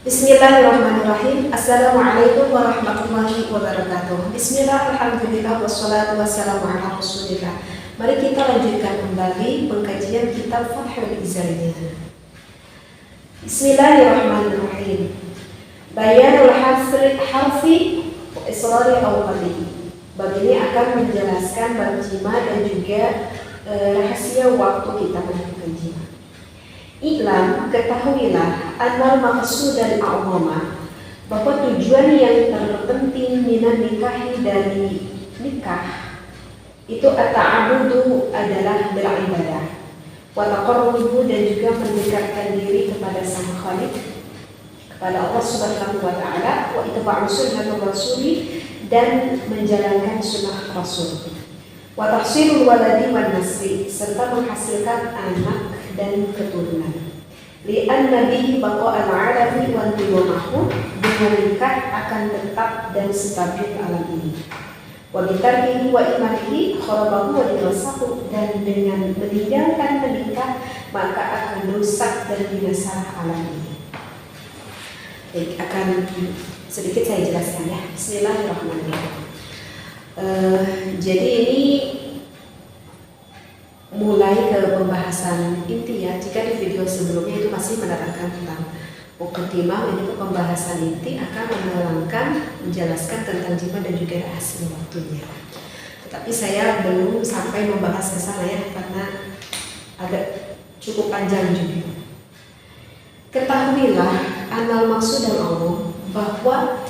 Bismillahirrahmanirrahim. Assalamualaikum warahmatullahi wabarakatuh. Bismillah, alhamdulillah, wassalatu wassalamu ala rasulillah. Mari kita lanjutkan kembali pengkajian kitab Fathul Izzariyah. Bismillahirrahmanirrahim. Bayanul harfi wa israri awqatihi. Bab ini akan menjelaskan bab jima dan juga rahasia waktu kita melakukan jima. Iklan, ketahuilah, annal maqsud dan a'zama, bahwa tujuan yang terpenting minan nikahi dari nikah itu at-ta'abudu adalah beribadah, wa taqarrubu dan juga mendekatkan diri kepada Sang Khaliq, kepada Allah Subhanahu wa taala, wa itba'u sunnatur rasuli dan menjalankan sunnah Rasul, wa tahsilul waladi wan nasli serta menghasilkan anak dan keturunan. Li'anna bihi baqa'al 'alami wa intiwamahu, dengan nikah akan tetap dan stabil alam ini. Wa bitarkihi wa imanihi kharabahu wa dirasahu, dan dengan meninggalkan menikah maka akan rusak dan binasa alam ini. Baik, akan sedikit saya jelaskan ya. Bismillahirrahmanirrahim. Jadi ini mulai ke pembahasan inti ya. Jika di video sebelumnya itu masih menerangkan tentang muqaddimah, ini pembahasan inti akan menerangkan, menjelaskan tentang jima dan juga rahasia waktunya. Tetapi saya belum sampai membahas ke sana ya, karena agak cukup panjang juga. Ketahuilah anal maksud dan Allah, bahwa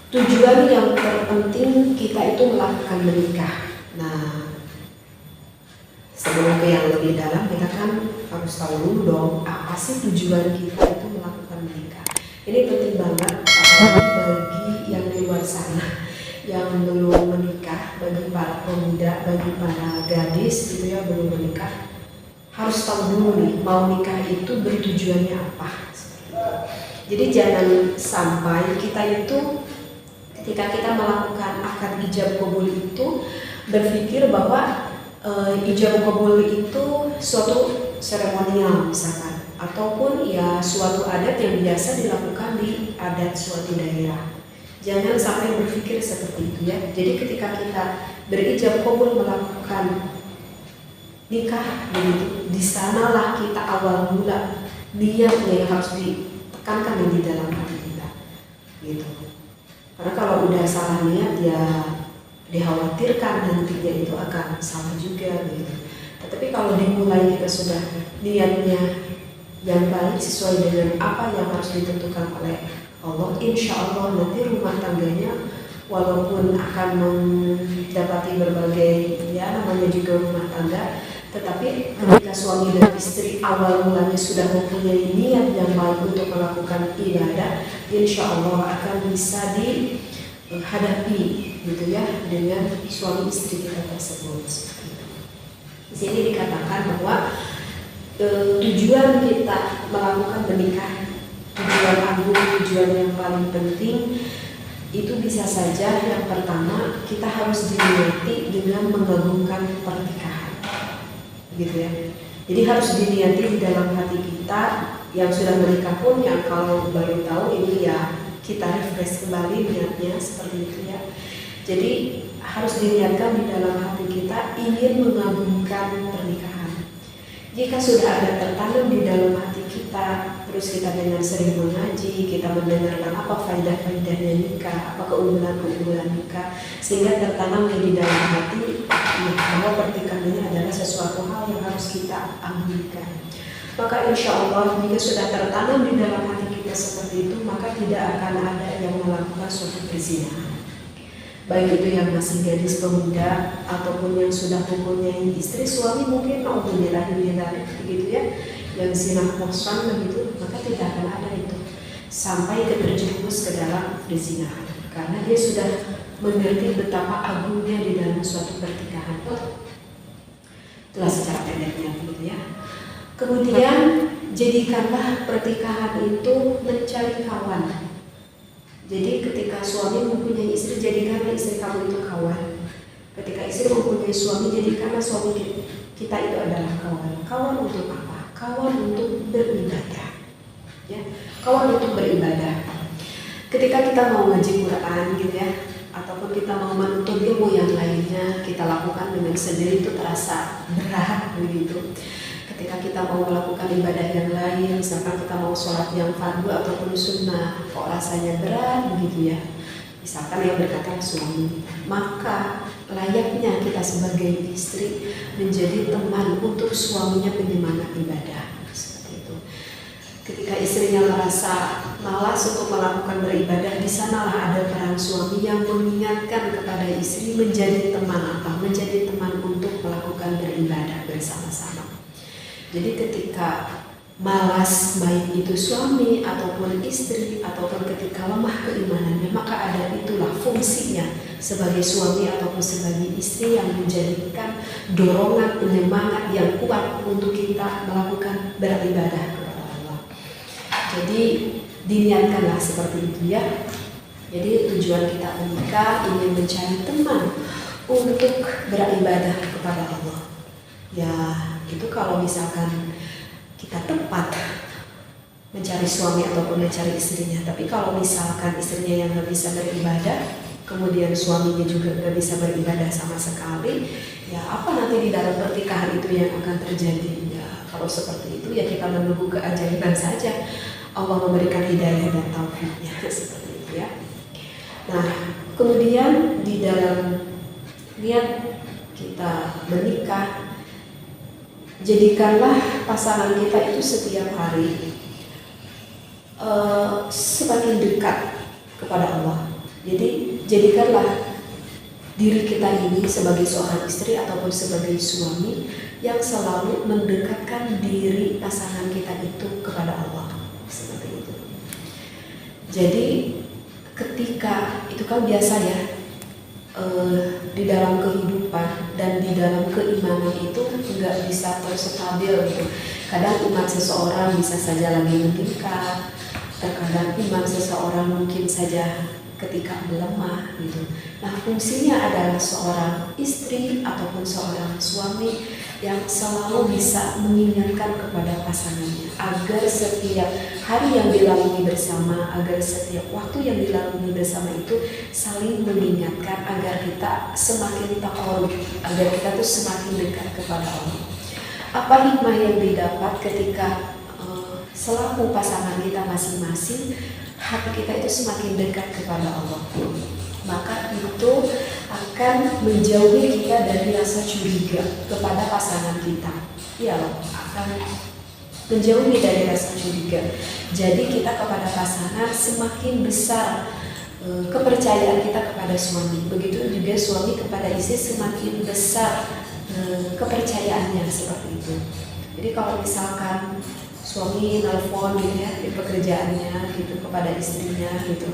tujuan yang terpenting kita itu melakukan menikah. Nah, sebelum ke yang lebih dalam, kita kan harus tahu dulu dong, apa sih tujuan kita itu melakukan menikah. Ini penting banget bagi yang di luar sana yang belum menikah, bagi para pemuda, bagi para gadis gitu ya, belum menikah, harus tahu dulu nih, mau nikah itu bertujuannya apa. Jadi jangan sampai kita itu ketika kita melakukan akad ijab qabul itu berpikir bahwa ijab qabul itu suatu seremonial misalkan, ataupun ya suatu adat yang biasa dilakukan di adat suatu daerah. Jangan sampai berpikir seperti itu ya. Jadi ketika kita berijab qabul melakukan nikah begitu, di sanalah kita awal mula niatnya yang harus ditekankan di dalam hati kita gitu. Karena kalau udah salah niat ya dikhawatirkan nantinya itu akan salah juga gitu. Tetapi kalau dimulai kita sudah niatnya yang baik sesuai dengan apa yang harus ditentukan oleh Allah, insya Allah nanti rumah tangganya walaupun akan mendapati berbagai ya namanya juga rumah tangga, tetapi ketika suami dan istri awal mulanya sudah mempunyai niat yang baik untuk melakukan ibadah, insya Allah akan bisa dihadapi gitu ya dengan suami istri kita tersebut. Di sini dikatakan bahwa tujuan kita melakukan menikah, tujuan agung, tujuan yang paling penting itu bisa saja yang pertama kita harus diniati dengan mengagungkan pernikahan, gitu ya. Jadi harus diniati di dalam hati kita yang sudah menikah pun, yang kalau baru tahu ini ya kita refresh kembali niatnya seperti itu ya. Jadi harus diniatkan di dalam hati kita ingin mengagungkan pernikahan. Jika sudah ada tertanam di dalam hati kita, terus kita dengan sering mengaji, kita mendengarkan apa faidah-faidahnya nikah, apa keunggulan-keunggulan nikah, sehingga tertanam di dalam hati bahwa pernikahan ini adalah sesuatu hal yang harus kita agungkan. Maka insya Allah jika sudah tertanam di dalam hati kita seperti itu, maka tidak akan ada yang melakukan suatu perzinahan. Baik itu yang masih gadis pemuda ataupun yang sudah mempunyai istri, suami mungkin alhamdulillah begitu ya, yang zina muhsan begitu, maka tidak akan ada itu sampai terjerumus ke dalam perzinahan, karena dia sudah mengerti betapa agungnya di dalam suatu pernikahan. Itulah secara pendeknya begitu ya. Kemudian jadikanlah pernikahan itu mencari kawan. Jadi ketika suami mempunyai istri, jadikanlah istri kamu itu kawan. Ketika istri mempunyai suami, jadikanlah suami kita itu adalah kawan. Kawan untuk apa? Kawan untuk beribadah. ya, kawan untuk beribadah. Ketika kita mau ngaji Quran gitu ya, ataupun kita mau menuntut ilmu yang lainnya, kita lakukan dengan sendiri itu terasa berat begitu. Ketika kita mau melakukan ibadah yang lain, misalkan kita mau sholat yang fardu ataupun sunnah, kok rasanya berat begitu ya. Misalkan yang berkata suami, maka layaknya kita sebagai istri menjadi teman untuk suaminya penyemangat ibadah. Seperti itu. Ketika istrinya merasa malas untuk melakukan beribadah, di sanalah ada peran suami yang mengingatkan kepada istri menjadi teman menjadi teman untuk melakukan beribadah bersama-sama. Jadi ketika malas, baik itu suami ataupun istri, ataupun ketika lemah keimanannya, maka ada itulah fungsinya sebagai suami ataupun sebagai istri yang menjadikan dorongan penyemangat yang kuat untuk kita melakukan beribadah kepada Allah. Jadi diniatkanlah seperti itu ya. Jadi tujuan kita menikah ingin mencari teman untuk beribadah kepada Allah. Ya itu kalau misalkan kita tepat mencari suami ataupun mencari istrinya. Tapi kalau misalkan istrinya yang nggak bisa beribadah, kemudian suaminya juga nggak bisa beribadah sama sekali, ya apa nanti di dalam pernikahan itu yang akan terjadi? Ya kalau seperti itu ya kita menunggu keajaiban saja. Allah memberikan hidayah dan taufiknya seperti itu ya. Nah kemudian di dalam niat kita menikah, jadikanlah pasangan kita itu setiap hari semakin dekat kepada Allah. Jadi jadikanlah diri kita ini sebagai seorang istri ataupun sebagai suami yang selalu mendekatkan diri pasangan kita itu kepada Allah. Seperti itu. Jadi ketika itu kan biasa ya, di dalam kehidupan dan di dalam keimanan itu nggak bisa terus stabil gitu. Kadang iman seseorang bisa saja lagi meningkat, terkadang iman seseorang mungkin saja ketika melemah gitu. Nah fungsinya adalah seorang istri ataupun seorang suami yang selalu bisa mengingatkan kepada pasangannya agar setiap hari yang dilalui bersama, agar setiap waktu yang dilalui bersama itu saling mengingatkan agar kita semakin taqarrub, agar kita tuh semakin dekat kepada Allah. Apa hikmah yang didapat ketika selaku pasangan kita masing-masing hati kita itu semakin dekat kepada Allah? Maka itu akan menjauhi kita dari rasa curiga kepada pasangan kita. Ya, akan menjauhi dari rasa curiga. Jadi kita kepada pasangan semakin besar kepercayaan kita kepada suami. Begitu juga suami kepada istri semakin besar kepercayaannya seperti itu. Jadi kalau misalkan suami nelfon gitu ya di pekerjaannya gitu kepada istrinya gitu,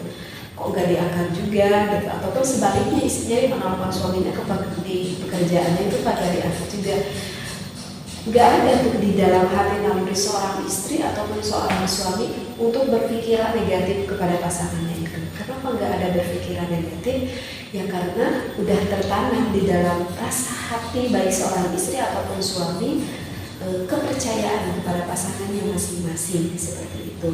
kok gak diangkat juga gitu, ataupun sebaliknya istrinya yang menelpon suaminya di pekerjaannya itu pada diangkat juga. Gak ada tuh di dalam hati naluri seorang istri ataupun seorang suami untuk berpikiran negatif kepada pasangannya itu. Kenapa gak ada berpikiran negatif? Ya karena udah tertanam di dalam rasa hati baik seorang istri ataupun suami kepercayaan kepada pasangannya masing-masing seperti itu.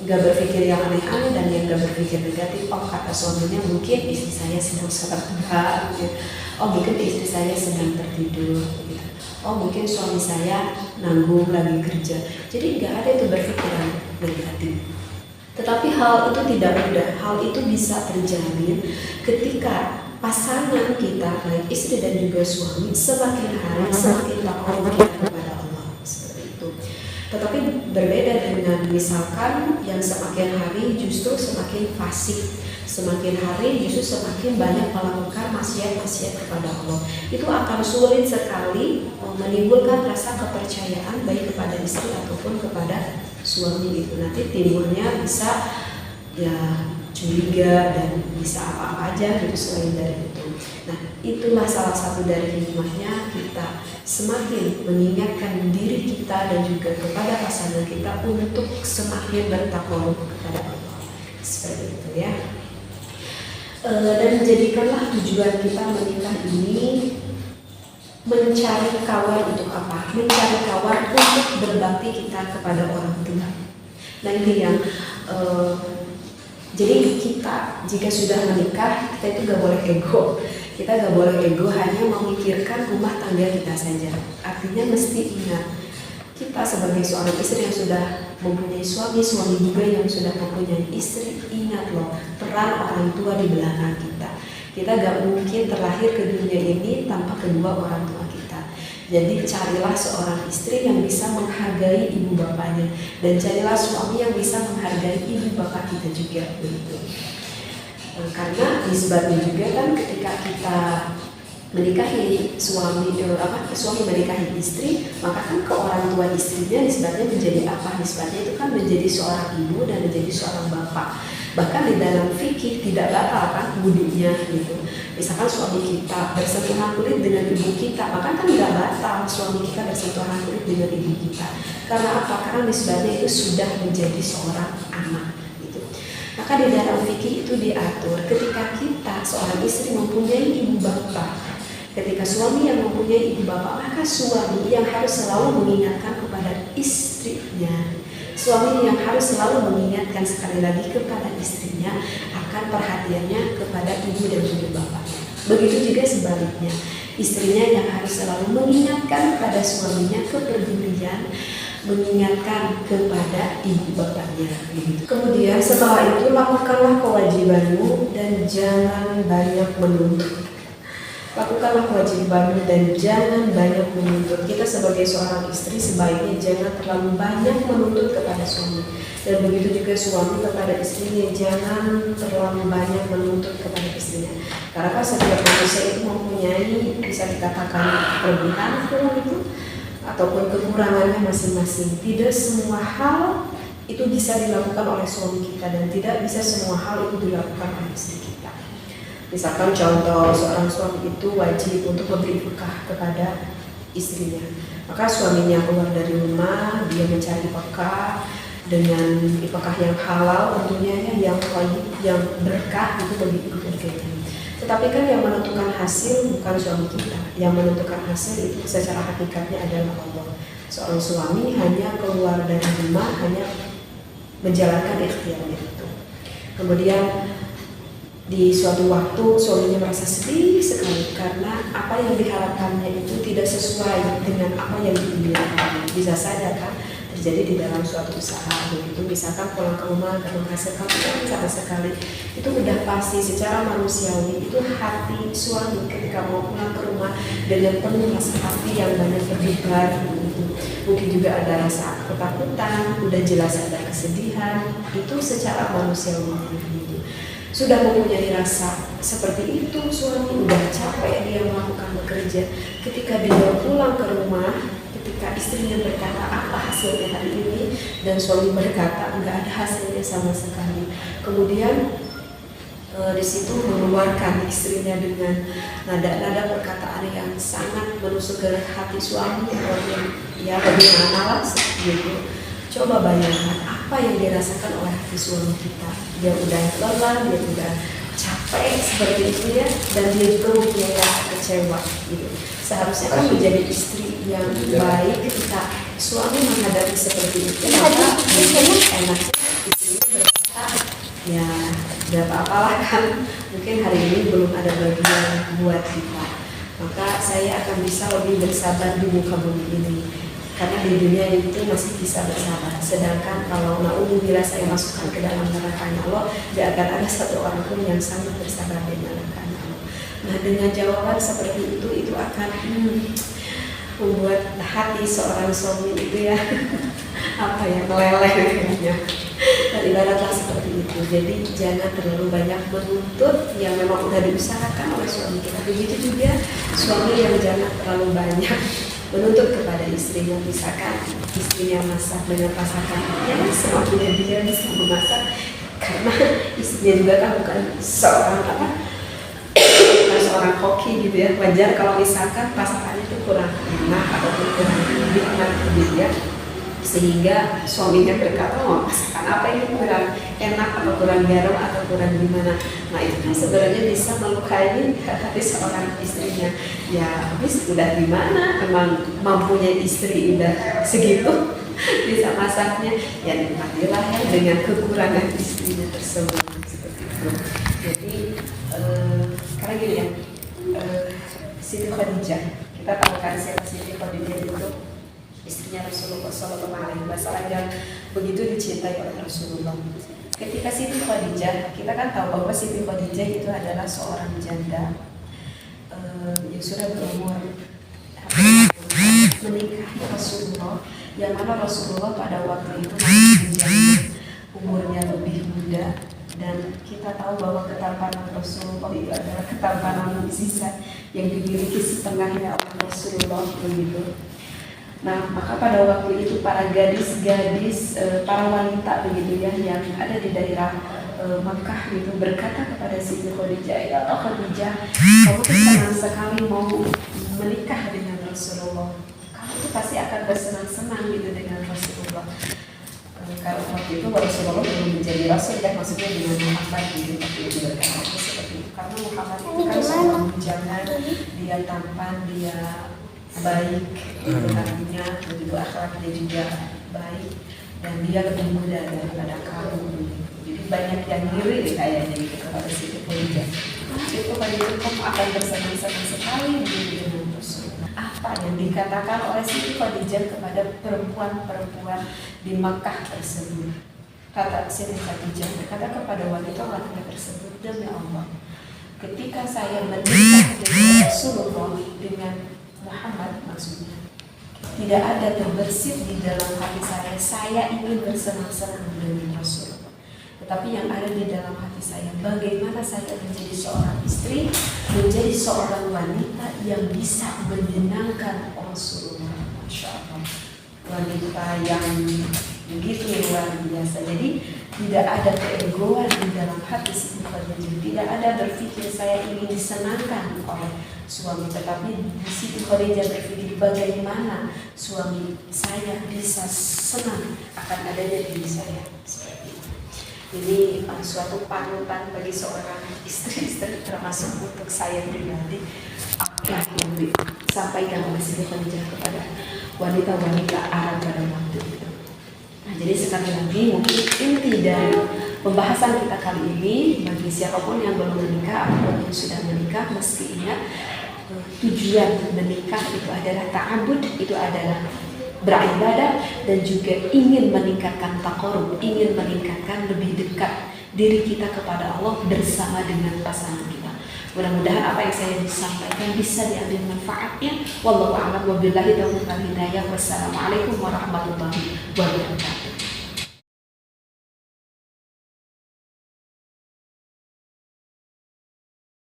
Gak berpikir yang aneh-aneh dan yang gak berpikir negatif. Oh kata suaminya mungkin istri saya sedang sholat duha gitu. Oh mungkin istri saya sedang tertidur gitu. Oh mungkin suami saya nanggung lagi kerja. Jadi gak ada itu berpikiran negatif. Tetapi hal itu tidak mudah. Hal itu bisa terjadi ketika pasangan kita baik istri dan juga suami semakin hari semakin takut kita kepada Allah seperti itu. Tetapi berbeda dengan misalkan yang semakin hari justru semakin fasik, semakin hari justru semakin banyak melakukan maksiat-maksiat kepada Allah. Itu akan sulit sekali menimbulkan rasa kepercayaan baik kepada istri ataupun kepada suami itu. Nanti timbulnya bisa ya curiga dan bisa apa-apa aja gitu selain dari itu. Nah itulah salah satu dari hikmahnya kita semakin mengingatkan diri kita dan juga kepada pasangan kita untuk semakin bertakwa kepada Allah seperti itu ya. Dan jadikanlah tujuan kita menikah ini mencari kawan untuk apa? Mencari kawan untuk berbakti kita kepada orang tua. Nah ini yang jadi kita jika sudah menikah, kita itu gak boleh ego. Kita gak boleh ego hanya memikirkan rumah tangga kita saja. Artinya mesti ingat, kita sebagai seorang istri yang sudah mempunyai suami juga yang sudah mempunyai istri, ingat loh, peran orang tua di belakang kita. Kita gak mungkin terlahir ke dunia ini tanpa kedua orang tua kita. Jadi carilah seorang istri yang bisa menghargai ibu bapaknya, dan carilah suami yang bisa menghargai ibu bapak kita juga, begitu. Karena disebabnya juga kan ketika kita menikahi suami menikahi istri, maka kan ke orang tua istrinya nisbatnya menjadi apa? Nisbatnya itu kan menjadi seorang ibu dan menjadi seorang bapak. Bahkan di dalam fikih tidak batal kan wudunya gitu. Misalkan suami kita bersentuhan kulit dengan ibu kita, maka kan tidak batal suami kita bersentuhan kulit dengan ibu kita. Karena apa? Karena nisbatnya itu sudah menjadi seorang anak. Maka di dalam fikih itu diatur ketika kita seorang istri mempunyai ibu bapak, ketika suami yang mempunyai ibu bapak, maka suami yang harus selalu mengingatkan kepada istrinya, suami yang harus selalu mengingatkan sekali lagi kepada istrinya akan perhatiannya kepada ibu dan juga bapaknya. Begitu juga sebaliknya, istrinya yang harus selalu mengingatkan kepada suaminya kepedulian, mengingatkan kepada ibu bapaknya. Kemudian setelah itu lakukanlah kewajibanmu dan jangan banyak menuntut. Lakukanlah kewajibanmu dan jangan banyak menuntut. Kita sebagai seorang istri sebaiknya jangan terlalu banyak menuntut kepada suami. Dan begitu juga suami kepada istrinya, jangan terlalu banyak menuntut kepada istrinya. Karena setiap manusia itu mempunyai, bisa dikatakan, kelebihan itu ataupun kekurangannya masing-masing. Tidak semua hal itu bisa dilakukan oleh suami kita, dan tidak bisa semua hal itu dilakukan oleh istri kita. Misalkan contoh, seorang suami itu wajib untuk memberi nafkah kepada istrinya, maka suaminya keluar dari rumah, dia mencari nafkah dengan nafkah yang halal tentunya, yang berkah itu bagi keluarganya. Tetapi kan yang menentukan hasil bukan suami kita, yang menentukan hasil itu secara hakikatnya adalah Allah. Seorang suami hanya keluar dari rumah, hanya menjalankan ikhtiarnya itu. Kemudian di suatu waktu suaminya merasa sedih sekali karena apa yang diharapkannya itu tidak sesuai dengan apa yang diinginkannya. Bisa saja kan terjadi di dalam suatu usaha begitu, misalkan pulang ke rumah gak menghasilkan uang sama sekali, itu udah pasti secara manusiawi itu hati suami ketika mau pulang ke rumah dengan penuh rasa hati yang banyak berdebar gitu. Mungkin juga ada rasa ketakutan, udah jelas ada kesedihan, itu secara manusiawi gitu. Sudah mempunyai rasa seperti itu, suami udah capek dia melakukan bekerja, ketika dia pulang ke rumah, ketika istrinya berkata apa hasilnya hari ini, dan suami berkata enggak ada hasilnya sama sekali, kemudian di situ mengeluarkan istrinya dengan nada-nada perkataan yang sangat menusuk ke hati suami, ya bagaimana lah gitu. Coba bayangkan apa yang dirasakan oleh hati suami kita. Dia udah lelah, dia udah capek seperti itu ya, dan dia juga mempunyai rasa kecewa gitu. Seharusnya kan menjadi istri yang baik ketika suami menghadapi seperti itu, maka enaknya istrinya berkata, ya gak apa-apalah kan, mungkin hari ini belum ada bagian buat kita, maka saya akan bisa lebih bersabar di muka bumi ini. Karena di dunia itu masih bisa bersabar. Sedangkan kalau naudzubillah saya masukkan ke dalam nerakanya Allah, tidak akan ada satu orang pun yang sangat bersabar di nerakanya Allah. Nah dengan jawaban seperti itu akan membuat hati seorang suami itu ya meleleh kayaknya. Dan ibaratlah seperti itu. Jadi jangan terlalu banyak menuntut yang memang sudah diusahakan oleh suami kita. Begitu juga suami yang jangan terlalu banyak menuntut kepada istrinya. Misalkan istrinya masak dengan masakannya, semakin dia bisa memasak, karena istrinya juga kan bukan seorang koki gitu ya. Wajar kalau misalkan masakannya itu kurang enak ataupun kurang nikmat gitu ya, sehingga suaminya berkata, oh masakan apa ini kurang enak atau kurang garam atau kurang gimana. Nah itu kan sebenarnya bisa melukai hati seorang istrinya. Ya habis udah gimana, memang mampunya istri udah segitu, bisa masaknya, ya nikmatilah ya dengan kekurangan istrinya tersebut seperti itu. Jadi karena gini ya, Siti Khadijah, kita tahu kan siapa Siti Khadijah itu, istrinya Rasulullah SAW yang begitu dicintai oleh Rasulullah. Ketika Siti Khadijah, kita kan tahu bahwa Siti Khadijah itu adalah seorang janda yang sudah berumur menikahi Rasulullah, yang mana Rasulullah pada waktu itu masih menjadi umurnya lebih muda, dan kita tahu bahwa ketampanan Rasulullah itu adalah ketampanan mukjizat yang dimiliki setengahnya oleh Rasulullah begitu. Nah, maka pada waktu itu para gadis-gadis, para wanita begitu ya, yang ada di daerah Makkah itu berkata kepada Siti Khadijah, ya Khadijah, kamu tuh senang sekali mau menikah dengan Rasulullah, kamu tuh pasti akan bersenang-senang gitu dengan Rasulullah. Kalau waktu itu Rasulullah belum menjadi Rasul, ya maksudnya dengan Muhammad gitu, waktu itu berkata seperti itu, karena Muhammad itu kan seorang bujangan, dia tampan, dia baik, orangnya begitu, akhlaknya juga baik, dan dia lebih muda daripada kamu begitu. Jadi banyak yang ngiri kayaknya gitu kepada Siti Khadijah. Itu pada itu kamu akan bersenang-senang sekali dengan Rasulullah. Apa yang dikatakan oleh Siti Khadijah kepada perempuan-perempuan di Makkah tersebut? Kata Siti Khadijah berkata kepada wanita-wanita tersebut, demi Allah, ketika saya menikah dengan Rasulullah, dengan Muhammad maksudnya, tidak ada terbersit di dalam hati saya ingin bersenang-senang dengan Rasulullah. Tetapi yang ada di dalam hati saya, bagaimana saya menjadi seorang istri, menjadi seorang wanita yang bisa menyenangkan Rasulullah. Masya Allah, wanita yang begitu luar biasa. Jadi tidak ada keegoan di dalam hati Siti Khadijah, tidak ada berpikir saya ingin disenangkan oleh suami, tetapi Siti Khadijah berpikir bagaimana suami saya bisa senang akan adanya diri saya. Ini suatu panutan bagi seorang istri-istri, termasuk untuk saya pribadi, apa yang disampaikan oleh Siti Khadijah kepada wanita-wanita Arab pada waktu itu. Nah, jadi sekali lagi mungkin inti dari pembahasan kita kali ini, bagi siapapun yang belum menikah ataupun yang sudah menikah, mesti ingat tujuan menikah itu adalah ta'abud, itu adalah beribadah, dan juga ingin meningkatkan taqarrub, ingin meningkatkan lebih dekat diri kita kepada Allah bersama dengan pasangan kita. Mudah-mudahan apa yang saya sampaikan bisa diambil manfaatnya. Wallahu a'lam wa billahi taufiq wal hidayah. Wassalamualaikum warahmatullahi wabarakatuh.